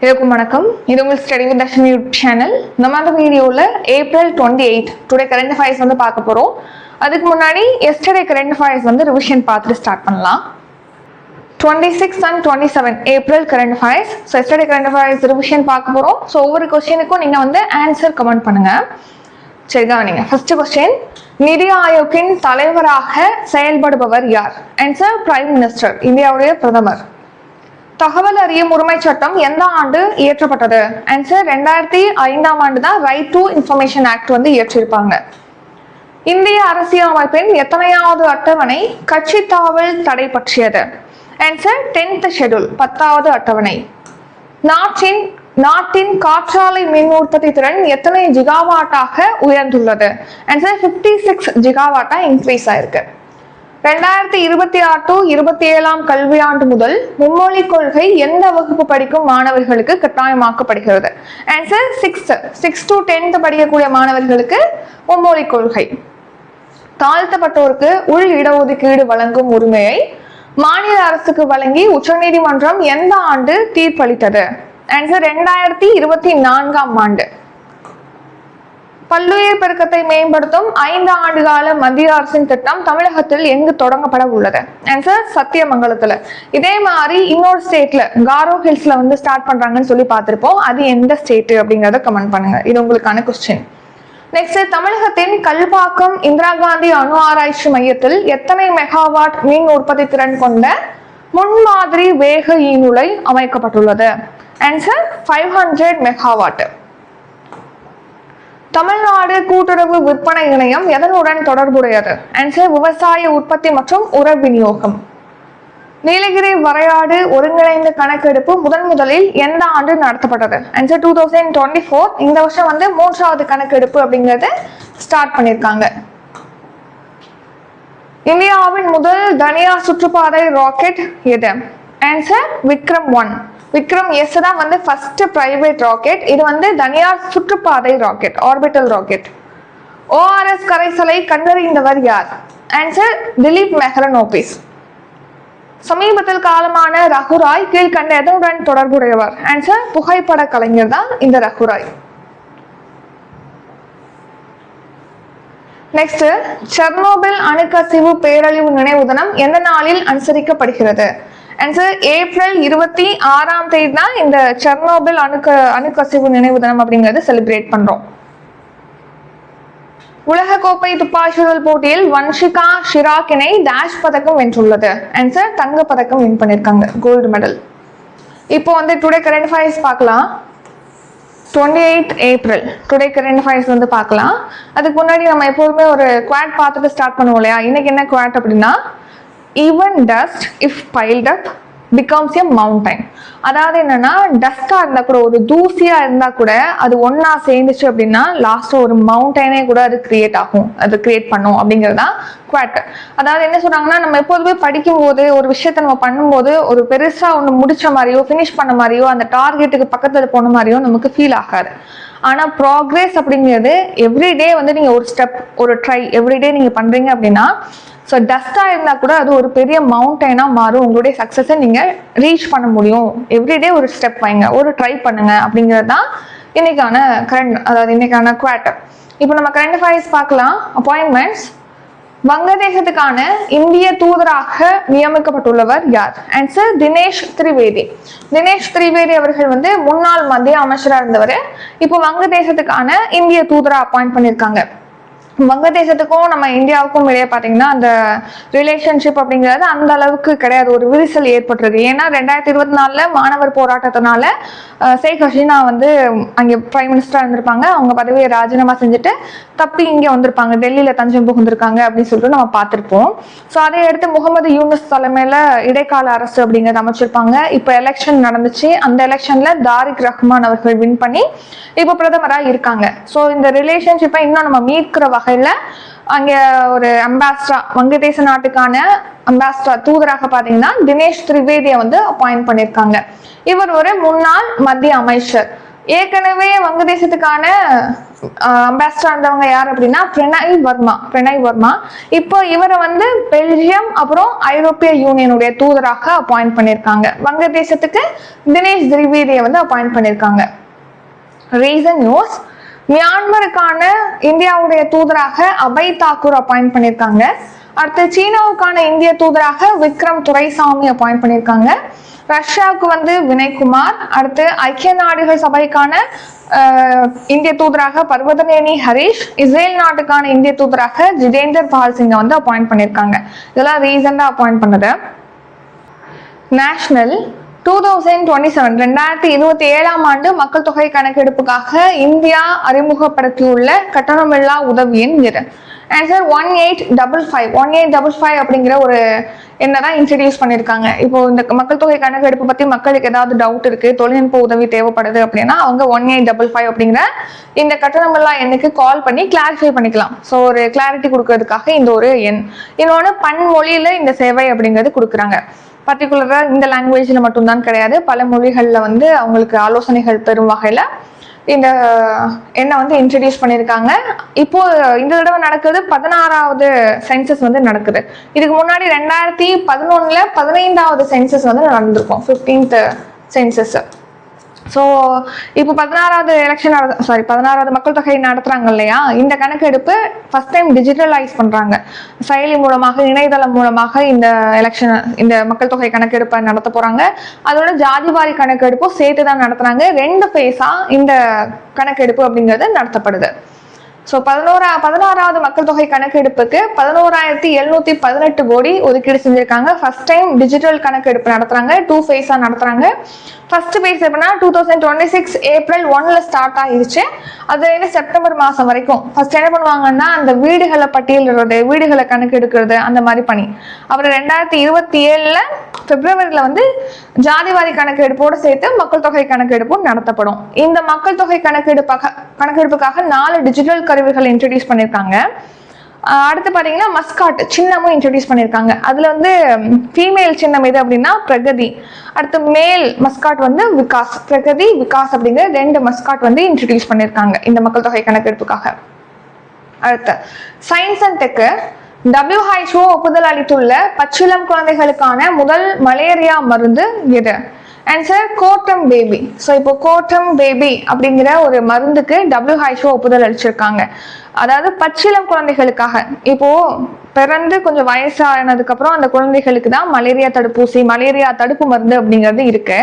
எல்லாருக்கும் வணக்கம். இது உங்கள் study with Dharshini YouTube channel. நம்ம அந்த வீடியோவில் April 28 டுடே கரண்ட் அஃபேர்ஸ் வந்து பார்க்க போகிறோம். அதுக்கு முன்னாடி எஸ்டர்டே கரண்ட் அஃபேர்ஸ் வந்து ரிவிஷன் பார்த்துட்டு ஸ்டார்ட் பண்ணலாம். 26 and 27 April current affairs. So yesterday current affairs revision பார்க்க போகிறோம். ஸோ ஒவ்வொரு கொஸ்டினுக்கும் நீங்கள் வந்து ஆன்சர் கமெண்ட் பண்ணுங்கள். சரிதா? நீங்கள் ஃபர்ஸ்ட் கொஸ்டின், நிதி ஆயோக்கின் தலைவராக செயல்படுபவர் யார்? ஆன்சர் பிரைம் மினிஸ்டர், இந்தியாவுடைய பிரதமர். தகவல் அறியும் உரிமை சட்டம் எந்த ஆண்டு இயற்றப்பட்டது? ஆன்சர் 2005 ஆண்டு தான் ரைட் டு இன்ஃபர்மேஷன் ஆக்ட் வந்து இயற்றிருப்பாங்க. இந்திய அரசியலமைப்பின் எத்தனையாவது அட்டவணை கட்சி தாவல் தடை பற்றியது? ஆன்சர் 10th ஷெட்யூல், 10வது அட்டவணை. நாட்டின் காற்றாலை மின் உற்பத்தி திறன் எத்தனை ஜிகாவாட்டாக உயர்ந்துள்ளது? ஆன்சர் 56 ஜிகாவாட்டா இன்க்ரீஸ் ஆயிருக்கு. 2026-27 கல்வியாண்டு முதல் மும்மொழி கொள்கை எந்த வகுப்பு படிக்கும் மாணவர்களுக்கு கட்டாயமாக்கப்படுகிறது? ஆன்சர் 6th to 10th படிக்கக்கூடிய மாணவர்களுக்கு மும்மொழி கொள்கை. தாழ்த்தப்பட்டோருக்கு உள் இடஒதுக்கீடு வழங்கும் உரிமையை மாநில அரசுக்கு வழங்கி உச்சநீதிமன்றம் எந்த ஆண்டு தீர்ப்பளித்தது? ஆன்சர் 2024 ஆண்டு. பல்லுயிர் பெருக்கத்தை மேம்படுத்தும் 5 ஆண்டு கால மத்திய அரசின் திட்டம் தமிழகத்தில் எங்கு தொடங்கப்பட உள்ளது? ஆன்சர் சத்தியமங்கலத்துல. இதே மாதிரி இன்னொரு ஸ்டேட்ல காரோ ஹில்ஸ்ல வந்து ஸ்டார்ட் பண்றாங்கன்னு சொல்லி பார்த்திருப்போம். அது எந்த ஸ்டேட் அப்படிங்கறத கமெண்ட் பண்ணுங்க. இது உங்களுக்கான கொஸ்டின். நெக்ஸ்ட், தமிழகத்தின் கல்பாக்கம் இந்திரா காந்தி அணு ஆராய்ச்சி மையத்தில் எத்தனை மெகாவாட் மின் உற்பத்தி திறன் கொண்ட முன்மாதிரி வேக ஈநுலை அமைக்கப்பட்டுள்ளது? Answer 500 megawatt. தமிழ்நாடு கூட்டுறவு விற்பனை இணையம் எதனுடன் தொடர்புடையது? ஆன்சர் விவசாய உற்பத்தி மற்றும் உர விநியோகம். நீலகிரி வரையாடு ஒருங்கிணைந்த கணக்கெடுப்பு முதலில் எந்த ஆண்டு நடத்தப்பட்டது? ஆன்சர் 2024. இந்த வருஷம் வந்து 3வது கணக்கெடுப்பு அப்படிங்கறது ஸ்டார்ட் பண்ணிருக்காங்க. இந்தியாவின் முதல் தனியார் சுற்றுப்பாதை ராக்கெட் எது? ஆன்சர் விக்ரம் 1. விக்ரம் எஸ் தான் வந்து ஃபர்ஸ்ட் பிரைவேட் ராக்கெட். இது வந்து தனியார் சுற்றுப்பாதை ராக்கெட், ஆர்பிட்டல் ராக்கெட். ORS கரைசலை கண்டறிந்தவர் யார்? ஆன்சர் திலீப் மெஹ்ரனோபிஸ். சமீபத்தில் காலமான ரகுராய் கீழ்கண்ட எதனுடன் தொடர்புடையவர்? ஆன்சர் புகைப்பட கலைஞர் தான் இந்த ரகுராய். நெக்ஸ்ட், செர்னோபில் அணுக்கசிவு பேரழிவு நினைவு தினம் எந்த நாளில் அனுசரிக்கப்படுகிறது? ஆன்சர் April 26 தான் இந்த செர்னோபில் அணுக்கசிவு நினைவு தினம் அப்படிங்கிறது செலிப்ரேட் பண்றோம். உலகக்கோப்பை துப்பாக்கிச்சுடல் போட்டியில் வன்ஷிகா ஷிராக் இணை டேஷ் பதக்கம் வென்றுள்ளது? ஆன்சர் தங்க பதக்கம் வின் பண்ணிருக்காங்க, கோல்டு மெடல். இப்போ வந்து டுடே கரண்ட் அஃபேர்ஸ் பார்க்கலாம். 28 April டுடே கரண்ட் அஃபேர்ஸ் வந்து பார்க்கலாம். அதுக்கு முன்னாடி நம்ம எப்போதுமே ஒரு குவாட் பார்த்துட்டு ஸ்டார்ட் பண்ணுவோம் இல்லையா? இன்னைக்கு என்ன குவாட் அப்படின்னா, even dust if piled up becomes a mountain. அதாவது என்னன்னா, டஸ்டா இருந்தா கூட, ஒரு தூசியா இருந்தா கூட அது ஒன்னா சேர்ந்துச்சு அப்படின்னா லாஸ்ட் ஒரு மவுண்டனே கூட அது கிரியேட் ஆகும், அது கிரியேட் பண்ணும் அப்படிங்கிறதா குவாட். அதாவது என்ன சொல்றாங்கன்னா, நம்ம எப்போதுமே படிக்கும் போது ஒரு விஷயத்த நம்ம பண்ணும்போது ஒரு பெருசா ஒன்று முடிச்ச மாதிரியோ ஃபினிஷ் பண்ண மாதிரியோ அந்த டார்கெட்டுக்கு பக்கத்துல போன மாதிரியோ நமக்கு ஃபீல் ஆகாது. ஆனா ப்ராக்ரஸ் அப்படிங்கிறது எவ்ரிடே வந்து நீங்க ஒரு ஸ்டெப், ஒரு ட்ரை எவ்ரிடே நீங்க பண்றீங்க அப்படின்னா, ஸோ டஸ்டாக இருந்தால் கூட அது ஒரு பெரிய மவுண்டனாக மாறும். உங்களுடைய சக்ஸஸை நீங்கள் ரீச் பண்ண முடியும். எவ்ரிடே ஒரு ஸ்டெப் வைங்க, ஒரு ட்ரை பண்ணுங்க அப்படிங்கிறது தான் இன்னைக்கான இன்னைக்கான குவாட். இப்போ நம்ம கரண்ட் அஃபேர்ஸ் பார்க்கலாம். அப்பாயின்மெண்ட்ஸ். வங்கதேசத்துக்கான இந்திய தூதராக நியமிக்கப்பட்டுள்ளவர் யார்? ஆன்சர் தினேஷ் திரிவேதி. தினேஷ் திரிவேதி அவர்கள் வந்து முன்னாள் மத்திய அமைச்சராக இருந்தவர். இப்போ வங்கதேசத்துக்கான இந்திய தூதராக அப்பாயிண்ட் பண்ணியிருக்காங்க. வங்கதேசத்துக்கும் நம்ம இந்தியாவுக்கும் இடையே பார்த்தீங்கன்னா அந்த ரிலேஷன்ஷிப் அப்படிங்கிறது அந்த அளவுக்கு கிடையாது, ஒரு விரிசல் ஏற்பட்டிருக்கு. ஏன்னா 2024 மாணவர் போராட்டத்தினால ஷேக் ஹசீனா வந்து அங்கே பிரைம் மினிஸ்டரா இருந்திருப்பாங்க. அவங்க பதவியை ராஜினாமா செஞ்சுட்டு தப்பி இங்கே வந்திருப்பாங்க, டெல்லியில தஞ்சம் புகுந்திருக்காங்க அப்படின்னு சொல்லிட்டு நம்ம பார்த்திருப்போம். ஸோ அதை அடுத்து முகமது யூனுஸ் தலைமையில இடைக்கால அரசு அப்படிங்கிறது அமைச்சிருப்பாங்க. இப்போ எலெக்ஷன் நடந்துச்சு. அந்த எலெக்ஷன்ல தாரிக் ரஹ்மான் அவர்கள் வின் பண்ணி இப்போ பிரதமராக இருக்காங்க. ஸோ இந்த ரிலேஷன்ஷிப்பை இன்னும் நம்ம மீட்கிற வகையில அங்க ஒரு அம்பாசிடரா, வங்கதேச நாட்டுக்கான அம்பாசிடரா தூதராக பாத்தீங்கன்னா தினேஷ் திரிவேதியை வந்து அப்பாயிண்ட் பண்ணிருக்காங்க. இவர் ஒரு முன்னாள் மத்திய அமைச்சர். ஏற்கனவே வங்கதேசத்துக்கான அம்பாசிடர் இருந்தவங்க யார் அப்படின்னா பிரணய் வர்மா. இப்போ இவரை வந்து பெல்ஜியம் அப்புறம் ஐரோப்பிய யூனியனுடைய தூதராக அப்பாயிண்ட் பண்ணியிருக்காங்க. வங்கதேசத்துக்கு தினேஷ் திரிவேதியை வந்து அப்பாயிண்ட் பண்ணியிருக்காங்க. ரீசன் நியூஸ், மியான்மருக்கான இந்தியாவுடைய தூதராக அபய் தாக்கூர் அப்பாயிண்ட் பண்ணியிருக்காங்க. அடுத்து சீனாவுக்கான இந்திய தூதராக விக்ரம் துரைசாமி அப்பாயிண்ட் பண்ணியிருக்காங்க. ரஷ்யாவுக்கு வந்து வினய்குமார். அடுத்து ஐக்கிய நாடுகள் சபைக்கான இந்திய தூதராக பர்வதநேனி ஹரிஷ். இஸ்ரேல் நாட்டுக்கான இந்திய தூதராக ஜிதேந்தர் பால் சிங்கை வந்து அப்பாயிண்ட் பண்ணியிருக்காங்க. இதெல்லாம் ரீசெண்டா அப்பாயிண்ட் பண்ணது. நேஷனல் 2027 2027 ஆண்டு மக்கள் தொகை கணக்கெடுப்புக்காக இந்தியா அறிமுகப்படுத்தியுள்ள கட்டணமில்லா உதவி எண் எது? ஆன்சர் 1855 அப்படிங்கிற ஒரு என்னதான் இன்ட்ரடியூஸ் பண்ணியிருக்காங்க. இப்போ இந்த மக்கள் தொகை கணக்கெடுப்பு பத்தி மக்களுக்கு ஏதாவது டவுட் இருக்கு, தொழில்நுட்ப உதவி தேவைப்படுது அப்படின்னா அவங்க 1855 அப்படிங்கிற இந்த கட்டணமில்லா எண்ணுக்கு கால் பண்ணி கிளாரிஃபை பண்ணிக்கலாம். ஸோ ஒரு கிளாரிட்டி கொடுக்கறதுக்காக இந்த ஒரு எண். இன்னொன்று பன்மொழியில இந்த சேவை அப்படிங்கிறது கொடுக்குறாங்க. பர்டிகுலரா இந்த லாங்குவேஜ்ல மட்டும்தான் கிடையாது, பல மொழிகள்ல வந்து அவங்களுக்கு ஆலோசனைகள் பெறும் வகையில இந்த எண்ணை வந்து இன்ட்ரடியூஸ் பண்ணியிருக்காங்க. இப்போ இந்த தடவை நடக்குது 16வது சென்சஸ் வந்து நடக்குது. இதுக்கு முன்னாடி 2011 15வது சென்சஸ் வந்து நடந்திருக்கும், 15th சென்சஸ். ஸோ இப்போ 16வது மக்கள் தொகை நடத்துறாங்க இல்லையா, இந்த கணக்கெடுப்பு ஃபர்ஸ்ட் டைம் டிஜிட்டலைஸ் பண்றாங்க. செயலி மூலமாக, இணையதளம் மூலமாக இந்த மக்கள் தொகை கணக்கெடுப்பை நடத்த போறாங்க. அதோட ஜாதிவாரி கணக்கெடுப்பும் சேர்த்து தான் நடத்துறாங்க. 2 ஃபேஸா இந்த கணக்கெடுப்பு அப்படிங்கிறது நடத்தப்படுது. ஸோ 16வது மக்கள் தொகை கணக்கெடுப்புக்கு 11,718 கோடி ஒதுக்கீடு செஞ்சிருக்காங்க. ஃபர்ஸ்ட் டைம் டிஜிட்டல் கணக்கெடுப்பு நடத்துறாங்க. 2 ஃபேஸா நடத்துறாங்க. ஃபர்ஸ்ட் ஃபேஸ் எப்படின்னா 2026 ஏப்ரல் 1 ஸ்டார்ட் ஆகிடுச்சு. அது செப்டம்பர் மாசம் வரைக்கும் ஃபர்ஸ்ட் என்ன பண்ணுவாங்கன்னா அந்த வீடுகளை பட்டியலிடுறது, வீடுகளை கணக்கெடுக்கிறது, அந்த மாதிரி பண்ணி அப்புறம் 2027 பிப்ரவரியில வந்து ஜாதிவாரி கணக்கெடுப்போடு சேர்த்து மக்கள் தொகை கணக்கெடுப்பும் நடத்தப்படும். இந்த மக்கள் தொகை கணக்கெடுப்புக்காக 4 டிஜிட்டல் கருவிகள் இன்ட்ரடியூஸ் பண்ணியிருக்காங்க. அடுத்து பாத்தீங்கன்னா மஸ்காட் சின்னமும் இன்ட்ரடியூஸ் பண்ணியிருக்காங்க. அதுல வந்து ஃபீமேல் சின்னம் எது அப்படின்னா பிரகதி. அடுத்து மேல் மஸ்காட் வந்து விகாஸ். பிரகதி, விகாஸ் அப்படிங்கிற 2 மஸ்காட் வந்து இன்ட்ரடியூஸ் பண்ணியிருக்காங்க இந்த மக்கள் தொகை கணக்கெடுப்புக்காக. அடுத்து சயின்ஸ் அண்ட் டெக், WHO ஒப்புதல் அளித்துள்ள பச்சிளம் குழந்தைகளுக்கான முதல் மலேரியா மருந்து எது? ஆன்சர் கோட்டம் பேபி. ஸோ இப்போ கோட்டம் பேபி அப்படிங்கிற ஒரு மருந்துக்கு WHO ஒப்புதல் அளிச்சிருக்காங்க. அதாவது பச்சிளம் குழந்தைகளுக்காக. இப்போ பிறந்து கொஞ்சம் வயசானதுக்கு அப்புறம் அந்த குழந்தைகளுக்கு தான் மலேரியா தடுப்பூசி, மலேரியா தடுப்பு மருந்து அப்படிங்கிறது இருக்கு.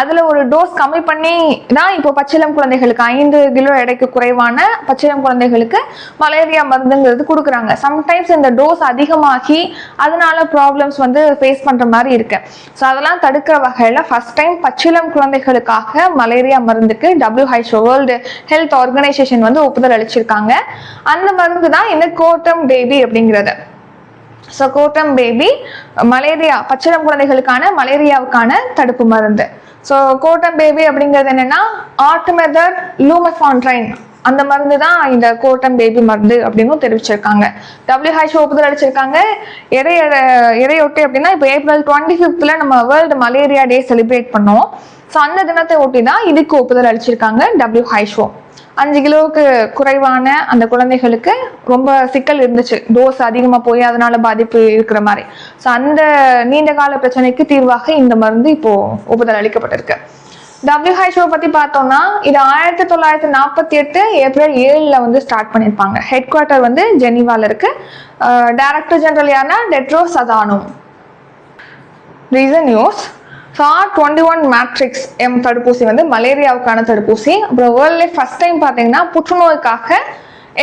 அதுல ஒரு டோஸ் கம்மி பண்ணி தான் இப்போ பச்சிளம் குழந்தைகளுக்கு 5 கிலோ எடைக்கு குறைவான பச்சிளம் குழந்தைகளுக்கு மலேரியா மருந்துங்கிறது கொடுக்குறாங்க. சம்டைம்ஸ் இந்த டோஸ் அதிகமாகி அதனால ப்ராப்ளம்ஸ் வந்து ஃபேஸ் பண்ற மாதிரி இருக்கு. ஸோ அதெல்லாம் தடுக்கிற வகையில ஃபர்ஸ்ட் டைம் பச்சிளம் குழந்தைகளுக்காக மலேரியா மருந்துக்கு WHO வேர்ல்டு ஹெல்த் ஆர்கனைசேஷன் வந்து ஒப்புதல் அளிச்சிருக்காங்க. அந்த மருந்து தான் இந்த கோட்டம் பேபி அப்படிங்கிறது. ஸோ கோட்டம் பேபி மலேரியா, பச்சிளம் குழந்தைகளுக்கான மலேரியாவுக்கான தடுப்பு மருந்து. ஸோ கோட்டம் பேபி அப்படிங்கிறது என்னன்னா ஆர்டிமெதர் லூமெஃபான்ட்ரைன், அந்த மருந்து தான் இந்த கோட்டம் பேபி மருந்து அப்படின்னு தெரிவிச்சிருக்காங்க. WHO ஒப்புதல் அளிச்சிருக்காங்க. எதையொட்டி அப்படின்னா இப்போ ஏப்ரல் 25 நம்ம வேர்ல்டு மலேரியா டே செலிப்ரேட் பண்ணோம். ஸோ அந்த தினத்தை ஒட்டி தான் இதுக்கு ஒப்புதல் அளிச்சிருக்காங்க WHO. 5 கிலோவுக்கு குறைவான அந்த குழந்தைகளுக்கு ரொம்ப சிக்கல் இருந்துச்சு, டோஸ் அதிகமா போய் அதனால பாதிப்பு இருக்கிற மாதிரி. ஸோ அந்த நீண்ட கால பிரச்சனைக்கு தீர்வாக இந்த மருந்து இப்போ ஒப்புதல் அளிக்கப்பட்டிருக்கு. WHO பத்தி பார்த்தோம்னா இது 1948 ஏப்ரல் 7 வந்து ஸ்டார்ட் பண்ணியிருப்பாங்க. ஹெட் குவார்ட்டர் வந்து ஜெனீவால இருக்கு. டைரக்டர் ஜெனரல் யாருன்னா Tedros Adhanom. Reason news, R21 matrix M தடுப்பூசி வந்து மலேரியாவுக்கான தடுப்பூசி. அப்புறம் வேர்ல்ட்ல ஃபர்ஸ்ட் டைம் பார்த்தீங்கன்னா புற்றுநோய்க்காக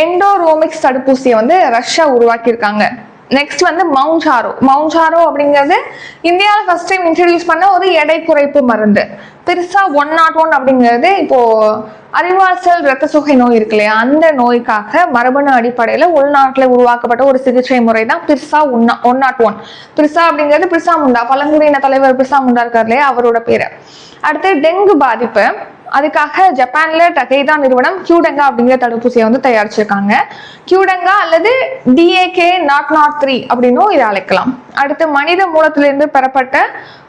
எண்டோரோமிக்ஸ் தடுப்பூசியை வந்து ரஷ்யா உருவாக்கியிருக்காங்க. நெக்ஸ்ட் வந்து மவுஞ்சாரோ அப்படிங்கிறது இந்தியாவில் ஃபர்ஸ்ட் டைம் இன்ட்ரடியூஸ் பண்ண ஒரு எடை குறைப்பு மருந்து. பெருசா 101 அப்படிங்கிறது இப்போ அறிவாற்றல் ரத்த சோகை நோய் இருக்கு இல்லையா, அந்த நோய்க்காக மரபணு அடிப்படையில உள்நாட்டில் உருவாக்கப்பட்ட ஒரு சிகிச்சை முறை தான் பிர்சா 101. பிர்சா அப்படிங்கிறது பிர்சா முண்டா, பழங்குடியின தலைவர் பிர்சா முண்டா இருக்கார் இல்லையா, அவரோட பேரு. அடுத்து டெங்கு பாதிப்பு அதுக்காக ஜப்பான்ல டகேதா நிறுவனம் கியூடெங்கா அப்படிங்கிற தடுப்பூசியை வந்து தயாரிச்சிருக்காங்க. கியூடெங்கா அல்லது DAK003 அப்படின்னும் இதை அழைக்கலாம். அடுத்து மனித மூலத்திலிருந்து பெறப்பட்ட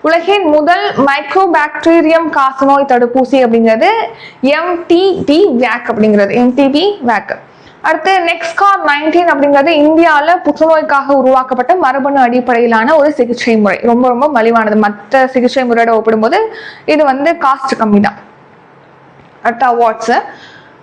உலகின் முதல் மைக்ரோபாக்டீரியம் காசநோய் தடுப்பூசி அப்படிங்கிறது MTP வேக் அப்படிங்கிறது MTP வேக். அடுத்து NextCar19 அப்படிங்கிறது இந்தியாவில் புற்றுநோய்க்காக உருவாக்கப்பட்ட மரபணு அடிப்படையிலான ஒரு சிகிச்சை முறை. ரொம்ப ரொம்ப மலிவானது. மற்ற சிகிச்சை முறையோட ஒப்பிடும்போது இது வந்து காஸ்ட் கம்மி தான். அடுத்த அவார்ட்ஸ்.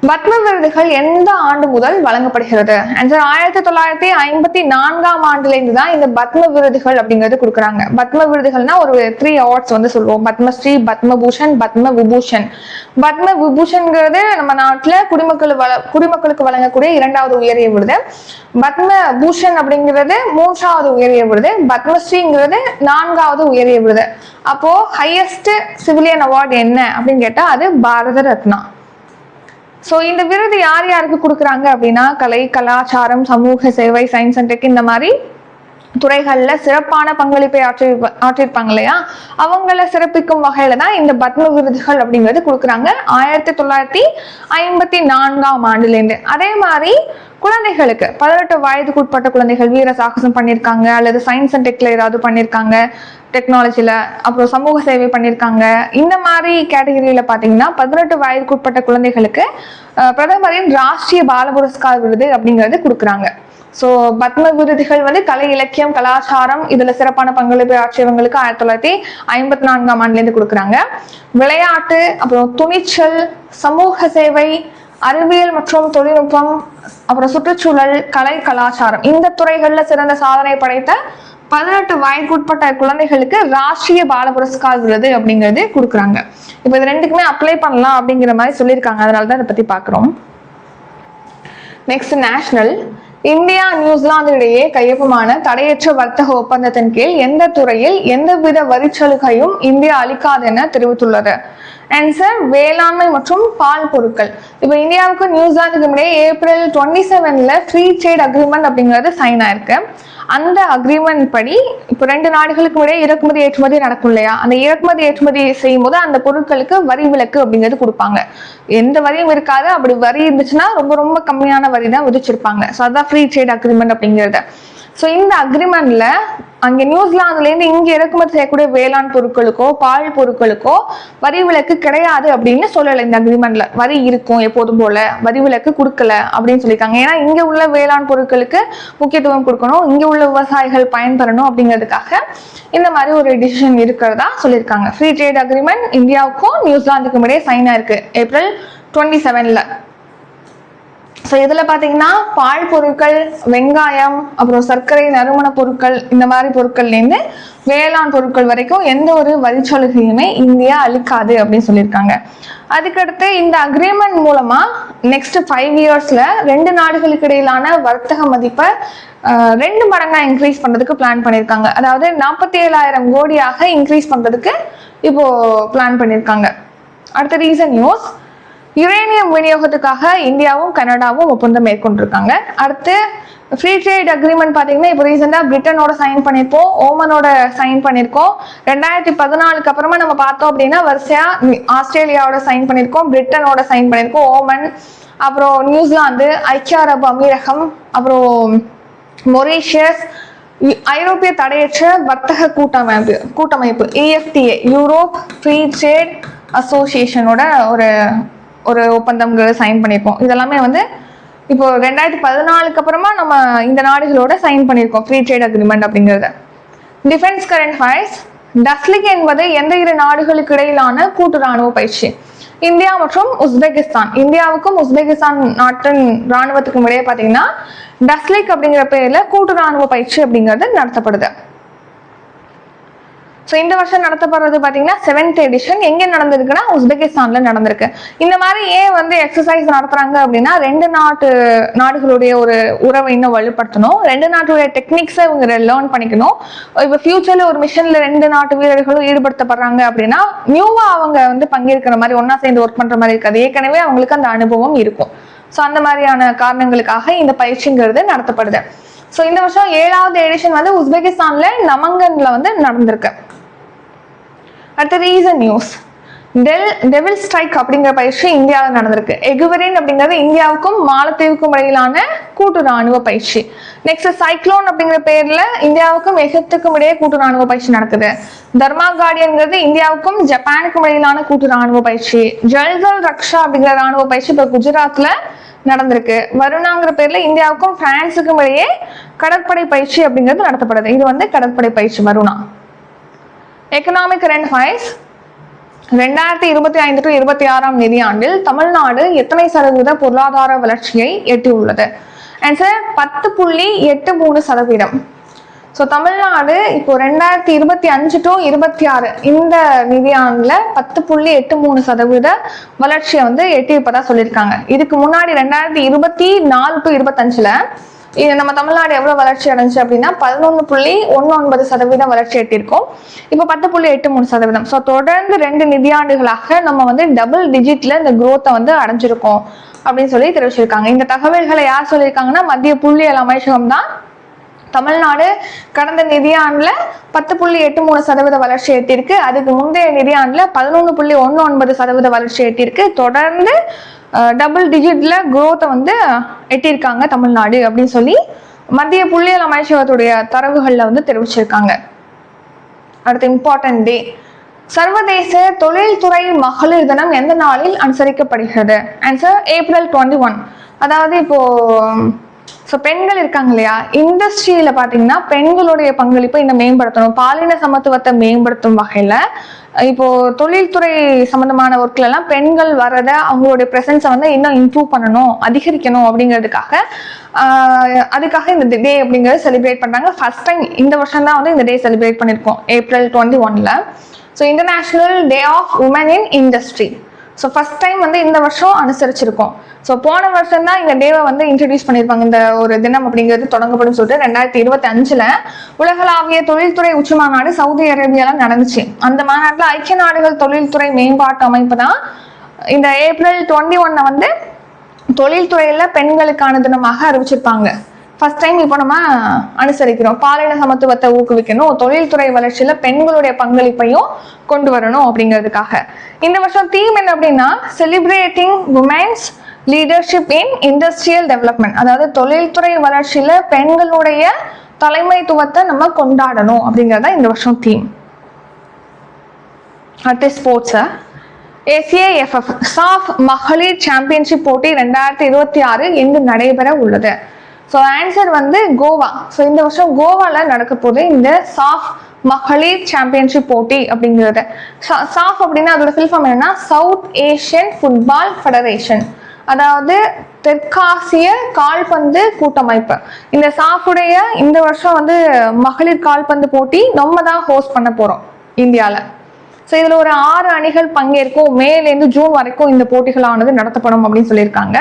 பத்ம விருதுகள் எந்த ஆண்டு முதல் வழங்கப்படுகிறது? 1954ஆம் ஆண்டுலேருந்து தான் இந்த பத்ம விருதுகள் அப்படிங்கிறது கொடுக்குறாங்க. பத்ம விருதுகள்னா ஒரு 3 அவார்ட்ஸ் வந்து சொல்லுவோம். பத்மஸ்ரீ, பத்மபூஷன், பத்ம விபூஷன். பத்ம விபூஷன்ங்கிறது நம்ம நாட்டுல குடிமக்களுக்கு வழங்கக்கூடிய 2வது உயரிய விருது. பத்ம பூஷன் அப்படிங்கிறது 3வது உயரிய விருது. பத்மஸ்ரீங்கிறது 4வது உயரிய விருது. அப்போ ஹையஸ்ட் சிவிலியன் அவார்டு என்ன அப்படின்னு கேட்டா அது பாரத ரத்னா. ஸோ இந்த விருது யார் யாருக்கு கொடுக்குறாங்க அப்படின்னா கலை, கலாச்சாரம், சமூக சேவை, சயின்ஸ் அண்ட் டெக் இந்த மாதிரி துறைகள்ல சிறப்பான பங்களிப்பை ஆற்றிருப்பாங்க இல்லையா, அவங்கள சிறப்பிக்கும் வகையில தான் இந்த பத்ம விருதுகள் அப்படிங்கிறது கொடுக்குறாங்க 1954ஆம் ஆண்டுலேருந்து. அதே மாதிரி குழந்தைகளுக்கு 18 வயதுக்கு உட்பட்ட குழந்தைகள் வீர சாகசம் பண்ணியிருக்காங்க, அல்லது சயின்ஸ் அண்ட் டெக்ல ஏதாவது பண்ணியிருக்காங்க, டெக்னாலஜில, அப்புறம் சமூக சேவை பண்ணியிருக்காங்க, இந்த மாதிரி கேட்டகரியில பாத்தீங்கன்னா 18 வயதுக்கு உட்பட்ட குழந்தைகளுக்கு பிரதமரின் ராஷ்டிரிய பால புரஸ்கார் விருது அப்படிங்கிறது கொடுக்குறாங்க. ஸோ பத்ம விருதுகள் வந்து கலை, இலக்கியம், கலாச்சாரம் இதுல சிறப்பான பங்களிப்பை ஆற்றியவங்களுக்கு 1954ஆம் ஆண்டுலேருந்து கொடுக்குறாங்க. விளையாட்டு, அப்புறம் துணிச்சல், சமூக சேவை, அறிவியல் மற்றும் தொழில்நுட்பம், அப்புறம் சுற்றுச்சூழல், கலை, கலாச்சாரம் இந்த துறைகள்ல சிறந்த சாதனை படைத்த 18 வயதுக்குட்பட்ட குழந்தைகளுக்கு ராஷ்டிரிய பால புரஸ்கார் விருது அப்படிங்கிறது கொடுக்குறாங்க. இப்போ இது ரெண்டுக்குமே அப்ளை பண்ணலாம் அப்படிங்கிற மாதிரி சொல்லியிருக்காங்க. அதனாலதான் இதை பத்தி பாக்குறோம். Next national. இந்தியா நியூசிலாந்து இடையே கையொப்பமான தடையற்ற வர்த்தக ஒப்பந்தத்தின் கீழ் எந்த துறையில் எந்தவித வரிச்சலுகையும் இந்தியா அளிக்காது என தெரிவித்துள்ளது? ஆன்சர் வேளாண்மை மற்றும் பால் பொருட்கள். இப்போ இந்தியாவுக்கும் நியூசிலாந்துக்கும் இடையே ஏப்ரல் 27ல ஃப்ரீ ட்ரேட் அக்ரிமெண்ட் அப்படிங்கிறது சைன் ஆயிருக்கு. அந்த அக்ரிமெண்ட் படி இப்போ 2 நாடுகளுக்கும் இடையே இறக்குமதி ஏற்றுமதி நடக்கும் இல்லையா, அந்த இறக்குமதி ஏற்றுமதி செய்யும் போது அந்த பொருட்களுக்கு வரி விலக்கு அப்படிங்கிறது கொடுப்பாங்க. எந்த வரியும் இருக்காது. அப்படி வரி இருந்துச்சுன்னா ரொம்ப ரொம்ப கம்மியான வரி தான் விதிச்சிருப்பாங்க. ஸோ அதான் ஃப்ரீ ட்ரேட் அக்ரிமெண்ட் அப்படிங்கிறது. ஸோ இந்த அக்ரிமெண்ட்ல அங்கே நியூசிலாந்துலேருந்து இங்கே இறக்குமதி செய்யக்கூடிய வேளாண் பொருட்களுக்கோ பால் பொருட்களுக்கோ வரி விலக்கு கிடையாது அப்படின்னு சொல்லலை. இந்த அக்ரிமெண்ட்ல வரி இருக்கும் எப்போதும் போல, வரி விலக்கு கொடுக்கல அப்படின்னு சொல்லியிருக்காங்க. ஏன்னா இங்கே உள்ள வேளாண் பொருட்களுக்கு முக்கியத்துவம் கொடுக்கணும், இங்கே உள்ள விவசாயிகள் பயன்பெறணும் அப்படிங்கிறதுக்காக இந்த மாதிரி ஒரு டிசிஷன் இருக்கிறதா சொல்லியிருக்காங்க. ஃப்ரீ ட்ரேட் அக்ரிமெண்ட் இந்தியாவுக்கும் நியூசிலாந்துக்கும் இடையே சைன் ஆயிருக்கு ஏப்ரல் 27ல. ஸோ இதில் பார்த்தீங்கன்னா பால் பொருட்கள், வெங்காயம், அப்புறம் சர்க்கரை, நறுமண பொருட்கள் இந்த மாதிரி பொருட்கள்லேருந்து வேளாண் பொருட்கள் வரைக்கும் எந்த ஒரு வரிச்சலுகையுமே இந்தியா அளிக்காது அப்படின்னு சொல்லியிருக்காங்க. அதுக்கடுத்து இந்த அக்ரிமெண்ட் மூலமா நெக்ஸ்ட் 5 இயர்ஸ்ல 2 நாடுகளுக்கு இடையிலான வர்த்தக மதிப்பை 2 மடங்கா இன்க்ரீஸ் பண்றதுக்கு பிளான் பண்ணியிருக்காங்க. அதாவது 47,000 கோடியாக இன்க்ரீஸ் பண்றதுக்கு இப்போ பிளான் பண்ணியிருக்காங்க. அடுத்த ரீசன் நியூஸ். யுரேனியம் விநியோகத்துக்காக இந்தியாவும் கனடாவும் ஒப்பந்தம் மேற்கொண்டிருக்காங்க. அடுத்து ஃப்ரீ ட்ரேட் அக்ரிமெண்ட் பார்த்தீங்கன்னா இப்போ ரீசெண்டாக பிரிட்டனோட சைன் பண்ணியிருப்போம், ஓமனோட சைன் பண்ணியிருக்கோம். 2014க்கு அப்புறமா நம்ம பார்த்தோம் அப்படின்னா வரிசையா ஆஸ்திரேலியாவோட சைன் பண்ணியிருக்கோம், பிரிட்டனோட சைன் பண்ணியிருக்கோம், ஓமன், அப்புறம் நியூசிலாந்து, ஐக்கிய அரபு அமீரகம், அப்புறம் மொரீஷியஸ், ஐரோப்பிய தடையற்ற வர்த்தக கூட்டமைப்பு EFTA, யூரோப் ஃப்ரீ ட்ரேட் அசோசியேஷனோட ஒரு ஒப்பந்தம் சைன் பண்ணியிருக்கோம். இதெல்லாமே வந்து இப்போ 2014க்கு அப்புறமா நம்ம இந்த நாடுகளோட சைன் பண்ணியிருக்கோம் ஃப்ரீ ட்ரேட் அக்ரிமெண்ட் அப்படிங்கிறத. Defence current affairs. டஸ்லிக் என்பது எந்த 2 நாடுகளுக்கு இடையிலான கூட்டு ராணுவ பயிற்சி? இந்தியா மற்றும் உஸ்பெகிஸ்தான். இந்தியாவுக்கும் உஸ்பெகிஸ்தான் நாட்டின் ராணுவத்துக்கும் இடையே பார்த்தீங்கன்னா டஸ்லிக் அப்படிங்கிற பேர்ல கூட்டு ராணுவ பயிற்சி அப்படிங்கிறது நடத்தப்படுது. ஸோ இந்த வருஷம் நடத்தப்படுறது பார்த்தீங்கன்னா 7th எடிஷன். எங்கே நடந்திருக்குன்னா உஸ்பெகிஸ்தான்ல நடந்திருக்கு. இந்த மாதிரி ஏன் வந்து எக்ஸசைஸ் நடத்துறாங்க அப்படின்னா 2 நாடுகளுடைய ஒரு உறவை இன்னும் வலுப்படுத்தணும், 2 நாட்டுடைய டெக்னிக்ஸை இவங்க லேர்ன் பண்ணிக்கணும். இப்போ ஃபியூச்சர்ல ஒரு மிஷன்ல 2 நாட்டு வீரர்களும் ஈடுபடுத்தப்படுறாங்க அப்படின்னா நியூவா அவங்க வந்து பங்கேற்கிற மாதிரி ஒன்னா சேர்ந்து ஒர்க் பண்ற மாதிரி இருக்காது, ஏற்கனவே அவங்களுக்கு அந்த அனுபவம் இருக்கும். ஸோ அந்த மாதிரியான காரணங்களுக்காக இந்த பயிற்சிங்கிறது நடத்தப்படுது. ஸோ இந்த வருஷம் 7வது எடிஷன் வந்து உஸ்பெகிஸ்தான்ல நமங்கன்ல வந்து நடந்திருக்கு. அடுத்த ரீசன் நியூஸ். டெவில் ஸ்ட்ரைக் அப்படிங்கிற பயிற்சி இந்தியாவில் நடந்திருக்கு. எகுவரின் அப்படிங்கிறது இந்தியாவுக்கும் மாலத்தீவுக்கும் இடையிலான கூட்டு ராணுவ பயிற்சி. நெக்ஸ்ட் சைக்ளோன் அப்படிங்கிற பேர்ல இந்தியாவுக்கும் எகிப்துக்கும் இடையே கூட்டு ராணுவ பயிற்சி நடக்குது. தர்மாகாடியன்கிறது இந்தியாவுக்கும் ஜப்பானுக்கும் இடையிலான கூட்டு ராணுவ பயிற்சி. ஜல்தல் ரக்ஷா அப்படிங்கிற ராணுவ பயிற்சி இப்ப குஜராத்ல நடந்திருக்கு. வருணாங்கிற பேர்ல இந்தியாவுக்கும் பிரான்ஸுக்கும் இடையே கடற்படை பயிற்சி அப்படிங்கிறது நடத்தப்படுது. இது வந்து கடற்படை பயிற்சி Varuna. Economic current affairs 2025 to 26 நிதியாண்டில் தமிழ்நாடு எத்தனை சதவீத பொருளாதார வளர்ச்சியை எட்டியுள்ளது? ஆன்சர் 10.83%. ஸோ தமிழ்நாடு இப்போ 2025 to 26 இந்த நிதியாண்டுல 10.83% வளர்ச்சியை வந்து எட்டியிருப்பதா சொல்லியிருக்காங்க. இதுக்கு முன்னாடி 2024 to 25 நம்ம தமிழ்நாடு எவ்வளவு வளர்ச்சி அடைஞ்சு அப்படின்னா 11.19% வளர்ச்சி எட்டியிருக்கோம். இப்போ 10.83%. ஸோ தொடர்ந்து 2 நிதியாண்டுகளாக நம்ம வந்து டபுள் டிஜிட்ல இந்த குரோத்தை வந்து அடைஞ்சிருக்கோம் அப்படின்னு சொல்லி தெரிவிச்சிருக்காங்க. இந்த தகவல்களை யார் சொல்லியிருக்காங்கன்னா மத்திய புள்ளியியல் அமைச்சகம் தான். தமிழ்நாடு கடந்த நிதியாண்டுல 10.83% வளர்ச்சி எட்டியிருக்கு. அதுக்கு முந்தைய நிதியாண்டுல 11.19% வளர்ச்சி எட்டியிருக்கு. தொடர்ந்து டபுள் டிஜிட்ல குரோத்தை வந்து எட்டியிருக்காங்க தமிழ்நாடு அப்படின்னு சொல்லி மத்திய புள்ளியியல் அமைச்சகத்துடைய தரவுகள்ல வந்து தெரிவிச்சிருக்காங்க. அடுத்த இம்பார்ட்டன்ட் டே, சர்வதேச தொழில்துறை மகளிர் தினம் எந்த நாளில் அனுசரிக்கப்படுகிறது? Answer April 21. அதாவது இப்போ பெண்கள் இருக்காங்க இல்லையா, இண்டஸ்ட்ரியில பாத்தீங்கன்னா பெண்களுடைய பங்களிப்பை இன்னும் மேம்படுத்தணும், பாலின சமத்துவத்தை மேம்படுத்தும் வகையில இப்போ தொழில்துறை சம்பந்தமான ஒர்க்ல எல்லாம் பெண்கள் வர்றத அவங்களுடைய பிரசன்ஸை வந்து இன்னும் இம்ப்ரூவ் பண்ணணும், அதிகரிக்கணும் அப்படிங்கிறதுக்காக அதுக்காக இந்த டே அப்படிங்கறத செலிப்ரேட் பண்றாங்க. ஃபர்ஸ்ட் டைம் இந்த வருஷம் தான் வந்து இந்த டே செலிப்ரேட் பண்ணிருக்கோம் April 21. So international day of women in industry. So first time வந்து இந்த வருஷம் அனுசரிச்சிருக்கோம். ஸோ போன வருஷம் தான் இந்த டேவை வந்து இன்ட்ரடியூஸ் பண்ணியிருப்பாங்க. இந்த ஒரு தினம் அப்படிங்கிறது தொடங்கப்படும் சொல்லிட்டு 2025 உலகளாவிய தொழில்துறை உச்சி மாநாடு சவுதி அரேபியால நடந்துச்சு. அந்த மாநாட்டில் ஐக்கிய நாடுகள் தொழில்துறை மேம்பாட்டு அமைப்பு தான் இந்த April 21 வந்து தொழில்துறையில பெண்களுக்கான தினமாக அறிவிச்சிருப்பாங்க. ஃபர்ஸ்ட் டைம் இப்போ நம்ம அனுசரிக்கிறோம். பாலின சமத்துவத்தை ஊக்குவிக்கணும், தொழில்துறை வளர்ச்சியில பெண்களுடைய பங்களிப்பையும் கொண்டு வரணும் அப்படிங்கிறதுக்காக. இந்த வருஷம் தீம் என்ன அப்படின்னா செலிப்ரேட்டிங் உமன்ஸ் லீடர்ஷிப் இன் இண்டஸ்ட்ரியல் டெவலப்மெண்ட். அதாவது தொழில்துறை வளர்ச்சியில பெண்களுடைய தலைமைத்துவத்தை நம்ம கொண்டாடணும் அப்படிங்கிறதா இந்த வருஷம் தீம். அடுத்த ஸ்போர்ட்ஸ், ACIFF சாஃப் மகளிர் சாம்பியன்ஷிப் போட்டி 2026 எங்கு நடைபெற உள்ளது? ஸோ ஆன்சர் வந்து கோவா. ஸோ இந்த வருஷம் கோவால நடக்க போது இந்த சாஃப் மகளிர் சாம்பியன்ஷிப் போட்டி அப்படிங்கிறது. சாஃப் அப்படின்னா அதோட ஃபுல் ஃபார்ம் என்னன்னா சவுத் ஏஷியன் ஃபுட்பால் ஃபெடரேஷன், அதாவது தெற்காசிய கால்பந்து கூட்டமைப்பு. இந்த சாஃபுடைய இந்த வருஷம் வந்து மகளிர் கால்பந்து போட்டி நம்ம தான் ஹோஸ்ட் பண்ண போறோம் இந்தியாவில். ஸோ இதில் ஒரு 6 அணிகள் பங்கேற்கும். மேலேருந்து ஜூன் வரைக்கும் இந்த போட்டிகளானது நடத்தப்படும் அப்படின்னு சொல்லியிருக்காங்க.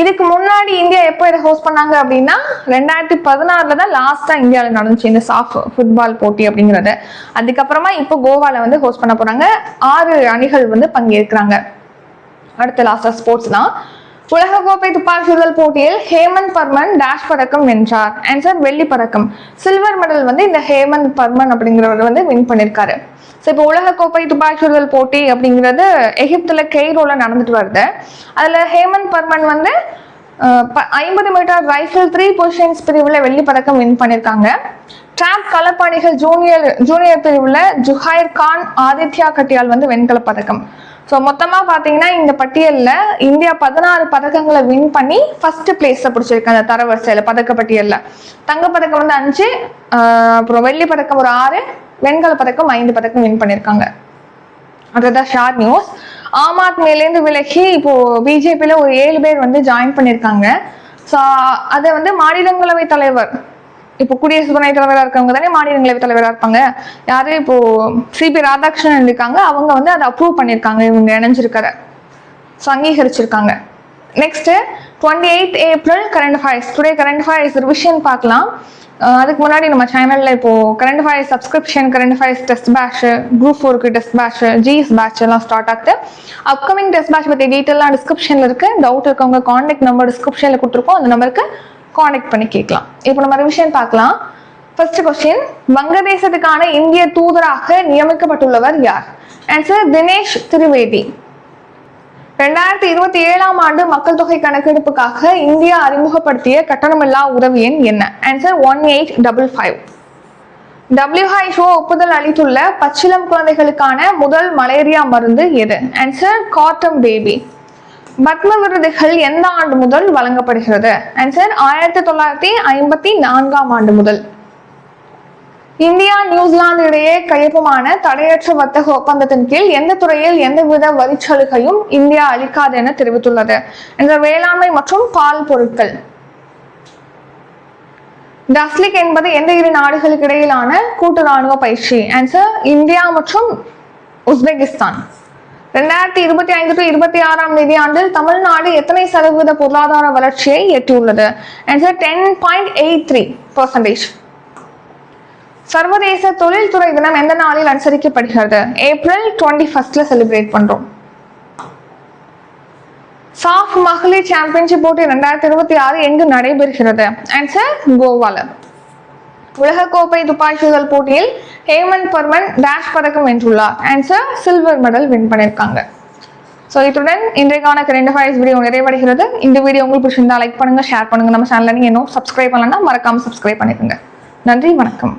இதுக்கு முன்னாடி இந்தியா எப்போ இதை ஹோஸ்ட் பண்ணாங்க அப்படின்னா 2016 தான் லாஸ்டா இந்தியாவில் நடந்துச்சு இந்த சாஃப் ஃபுட்பால் போட்டி அப்படிங்கிறது. அதுக்கப்புறமா இப்போ கோவால வந்து ஹோஸ்ட் பண்ண போறாங்க. 6 அணிகள் வந்து பங்கேற்கிறாங்க. அடுத்த லாஸ்டா ஸ்போர்ட்ஸ் தான். உலகக்கோப்பை துப்பாக்கி சுடுதல் போட்டியில் ஹேமந்த் பர்மன் டேஷ் பதக்கம் வென்றார். ஆன்சர் வெள்ளி பதக்கம். சில்வர் மெடல் வந்து இந்த ஹேமந்த் பர்மன் அப்படிங்கிறவர் வந்து வின் பண்ணியிருக்காரு. ஸோ இப்போ உலகக்கோப்பை துப்பாக்கி சுடுதல் போட்டி அப்படிங்கிறது எகிப்துல கெய்ரோல நடந்துட்டு வருது. அதுல ஹேமந்த் பர்மன் வந்து 50 மீட்டர் ரைஃபிள் 3 பொசிஷன்ஸ் பிரிவுல வெள்ளி பதக்கம் வின் பண்ணியிருக்காங்க. டிராப் களப்பணிகள் ஜூனியர் பிரிவுல ஜுஹைர் கான் ஆதித்யா கட்டியால் வந்து வெண்கல பதக்கம். ஸோ மொத்தமாக பார்த்தீங்கன்னா இந்த பட்டியலில் இந்தியா 16 பதக்கங்களை வின் பண்ணி ஃபர்ஸ்ட் பிளேஸை பிடிச்சிருக்கு அந்த தரவரிசையில் பதக்க பட்டியலில். தங்கப்பதக்கம் வந்து 5, அப்புறம் வெள்ளி பதக்கம் ஒரு 6, வெண்கல பதக்கம் 5 பதக்கம் வின் பண்ணியிருக்காங்க. அதுதான் ஷார்ட் நியூஸ். ஆம் ஆத்மியிலேருந்து விலகி இப்போ பிஜேபியில் ஒரு 7 பேர் வந்து ஜாயின் பண்ணியிருக்காங்க. ஸோ அதை வந்து மாநிலங்களவை தலைவர், இப்போ குடியரசு துணைத் தலைவராக இருக்கவங்க தானே மாநிலங்களவை தலைவராக இருப்பாங்க, யாரு இப்போ சிபி ராதாகிருஷ்ணன் இருக்காங்க, அவங்க வந்து அதை அப்ரூவ் பண்ணியிருக்காங்க. இவங்க இணைஞ்சிருக்கிற அங்கீகரிச்சிருக்காங்க. Next 28 April current affairs. Today current affairs revision பார்க்கலாம். அதுக்கு முன்னாடி நம்ம சேனல்ல இப்போ current affairs subscription, current affairs test batch, group 4க்கு டெஸ்ட் பேட்ச், ஜிஎஸ் பேட்ச் எல்லாம் ஸ்டார்ட் ஆகுது. அப்கமிங் டெஸ்ட் பேட்ச் பற்றி டீட்டெயிலாக டிஸ்கிரிப்ஷன்ல இருக்கு. டவுட் இருக்கவங்க கான்டாக்ட் நம்பர் டிஸ்கிரிப்ஷன்ல கொடுத்துருக்கோம், அந்த நம்பருக்கு கான்டாக்ட் பண்ணி கேட்கலாம். இப்போ நம்ம ரிவிஷன் பார்க்கலாம். ஃபர்ஸ்ட் கொஸ்டின், வங்கதேசத்துக்கான இந்திய தூதராக நியமிக்கப்பட்டுள்ளவர் யார்? ஆன்சர் தினேஷ் திரிவேதி. 2027 ஆண்டு மக்கள் தொகை கணக்கெடுப்புக்காக இந்தியா அறிமுகப்படுத்திய கட்டணமில்லா உதவி எண் என்ன? ஆன்சர் 1855. WHO ஒப்புதல் அளித்துள்ள பச்சிளம் குழந்தைகளுக்கான முதல் மலேரியா மருந்து எது? Answer காட்டம் baby. பத்ம விருதுகள் எந்த ஆண்டு முதல் வழங்கப்படுகிறது? ஆன்சர் 1954 ஆண்டு முதல். இந்தியா நியூசிலாந்து இடையே கையொப்பமான தடையற்ற வர்த்தக ஒப்பந்தத்தின் கீழ் எந்த துறையில் எந்தவித வரிச்சலுகையும் இந்தியா அளிக்காது என தெரிவித்துள்ளது? என்ற வேளாண்மை மற்றும் பால் பொருட்கள். டஸ்லிக் என்பது எந்த இரு நாடுகளுக்கு இடையிலான கூட்டு ராணுவ பயிற்சி? ஆன்சர் இந்தியா மற்றும் உஸ்பெகிஸ்தான். 2025-26 நிதியாண்டில் தமிழ்நாடு எத்தனை சதவீத பொருளாதார வளர்ச்சியை எட்டியுள்ளது? ஆன்சர் 10.83%. சர்வதேச தொழில்துறை தினம் எந்த நாளில் அனுசரிக்கப்படுகிறது? ஏப்ரல் 21 செலிப்ரேட் பண்றோம். சாஃப் மகளிர் சாம்பியன்ஷிப் போட்டி 2026 எங்கு நடைபெறுகிறது? ஆன்சர் கோவால. உலகக்கோப்பை துப்பாக்கி சுடுதல் போட்டியில் ஹேமந்த் பர்மன் டேஷ் பதக்கம் வென்றுள்ளார்? ஆன்சர் சில்வர் மெடல் வின் பண்ணிருக்காங்க. ஸோ இத்துடன் இன்றைக்கான கரண்ட் அஃபேர்ஸ் வீடியோ நிறைவடைகிறது. இந்த வீடியோ உங்களுக்கு பிடிச்சிருந்தா லைக் பண்ணுங்க, ஷேர் பண்ணுங்க. நம்ம சேனலை நீங்க இன்னும் சப்ஸ்கிரைப் பண்ணலன்னா மறக்காம சப்ஸ்கிரைப் பண்ணிக்கோங்க. நன்றி, வணக்கம்.